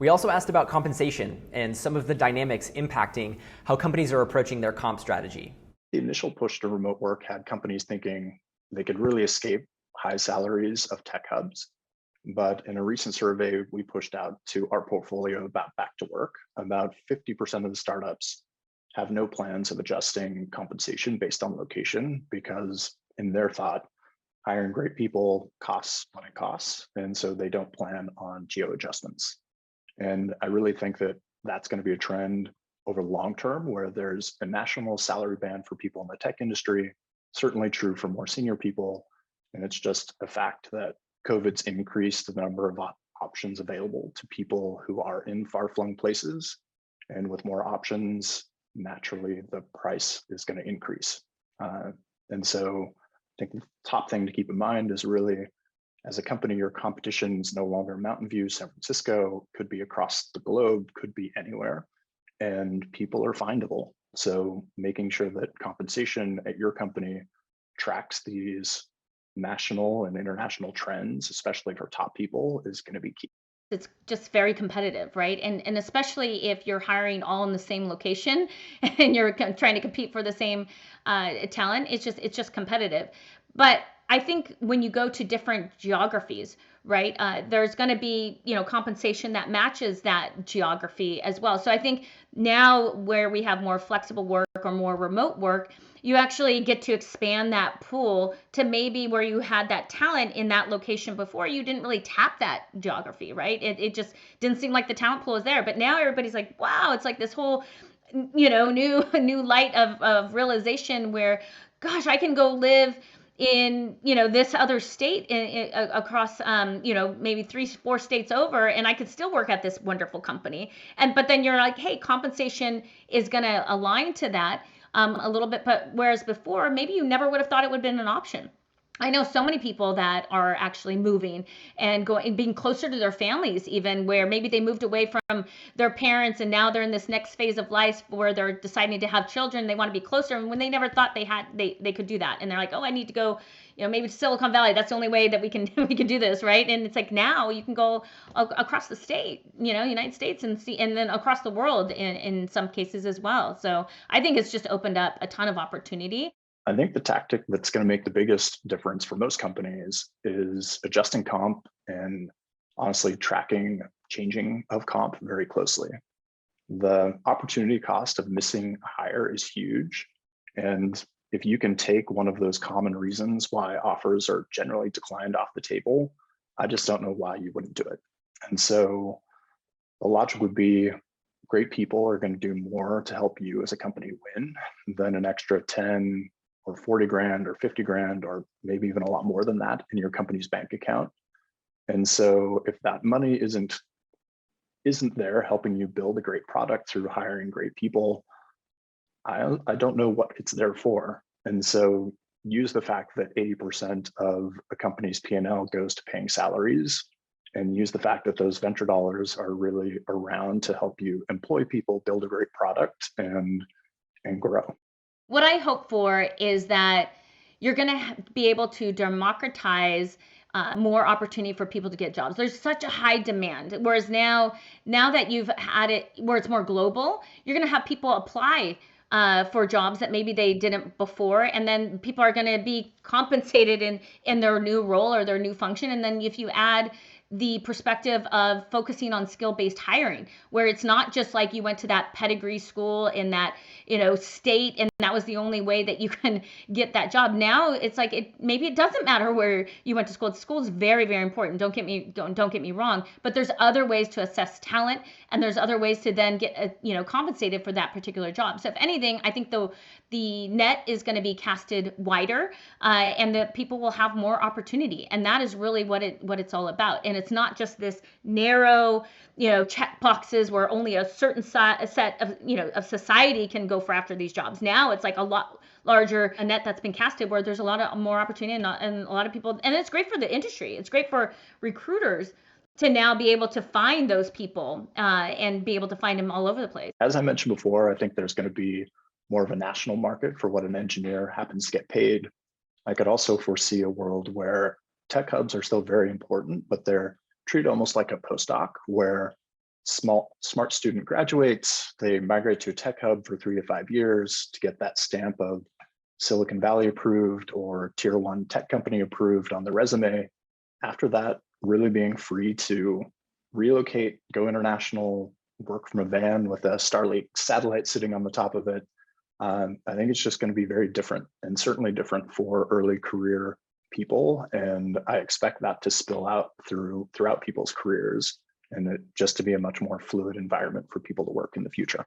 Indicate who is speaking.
Speaker 1: We also asked about compensation and some of the dynamics impacting how companies are approaching their comp strategy.
Speaker 2: The initial push to remote work had companies thinking they could really escape high salaries of tech hubs. But in a recent survey we pushed out to our portfolio about back to work, about 50% of the startups have no plans of adjusting compensation based on location because, in their thought, hiring great people costs what it costs. And so they don't plan on geo adjustments. And I really think that that's going to be a trend over long term where there's a national salary band for people in the tech industry, certainly true for more senior people. And it's just a fact that COVID's increased the number of options available to people who are in far-flung places. And with more options, naturally, the price is going to increase. And so I think the top thing to keep in mind is really, as a company, your competition is no longer Mountain View, San Francisco, could be across the globe, could be anywhere, and people are findable. So making sure that compensation at your company tracks these national and international trends, especially for top people, is going to be key.
Speaker 3: It's just very competitive, right? And especially if you're hiring all in the same location and you're trying to compete for the same talent, it's just competitive. But I think when you go to different geographies, right, there's going to be compensation that matches that geography as well. So I think now where we have more flexible work or more remote work, you actually get to expand that pool to maybe where you had that talent in that location before. You didn't really tap that geography, right? It just didn't seem like the talent pool was there. But now everybody's like, wow, it's like this whole new light of realization where, gosh, I can go live in this other state across maybe 3-4 states over, and I could still work at this wonderful company. But then you're like, hey, compensation is going to align to that a little bit. But whereas before, maybe you never would have thought it would have been an option. I know so many people that are actually moving and going, being closer to their families, even where maybe they moved away from their parents and now they're in this next phase of life where they're deciding to have children. They want to be closer, and when they never thought they could do that, and they're like, oh, I need to go, maybe to Silicon Valley. That's the only way that we can we can do this, right? And it's like now you can go across the state, United States, and see, and then across the world in some cases as well. So I think it's just opened up a ton of opportunity.
Speaker 2: I think the tactic that's going to make the biggest difference for most companies is adjusting comp and honestly tracking changing of comp very closely. The opportunity cost of missing a hire is huge. And if you can take one of those common reasons why offers are generally declined off the table, I just don't know why you wouldn't do it. And so the logic would be great people are going to do more to help you as a company win than an extra 10 or 40 grand or 50 grand, or maybe even a lot more than that in your company's bank account. And so if that money isn't there helping you build a great product through hiring great people, I don't know what it's there for. And so use the fact that 80% of a company's P&L goes to paying salaries, and use the fact that those venture dollars are really around to help you employ people, build a great product, and grow.
Speaker 3: What I hope for is that you're going to be able to democratize more opportunity for people to get jobs. There's such a high demand. Whereas now that you've had it where it's more global, you're going to have people apply for jobs that maybe they didn't before, and then people are going to be compensated in their new role or their new function. And then if you add the perspective of focusing on skill-based hiring, where it's not just like you went to that pedigree school in that state and that was the only way that you can get that job. Now it's like maybe it doesn't matter where you went to school. School is very, very important. Don't get me wrong, but there's other ways to assess talent, and there's other ways to then get compensated for that particular job. So if anything, I think the net is going to be casted wider, and that people will have more opportunity, and that is really what it's all about. And it's not just this narrow check boxes where only a certain set of society can go for after these jobs. Now it's like a lot larger a net that's been casted where there's a lot of more opportunity, and a lot of people, and it's great for the industry. It's great for recruiters to now be able to find those people and be able to find them all over the place.
Speaker 2: As I mentioned before, I think there's going to be more of a national market for what an engineer happens to get paid. I could also foresee a world where tech hubs are still very important, but they're treated almost like a postdoc, where smart student graduates, they migrate to a tech hub for 3 to 5 years to get that stamp of Silicon Valley approved or tier 1 tech company approved on the resume. After that, really being free to relocate, go international, work from a van with a Starlink satellite sitting on the top of it. I think it's just going to be very different, and certainly different for early career people. And I expect that to spill out throughout people's careers, and just to be a much more fluid environment for people to work in the future.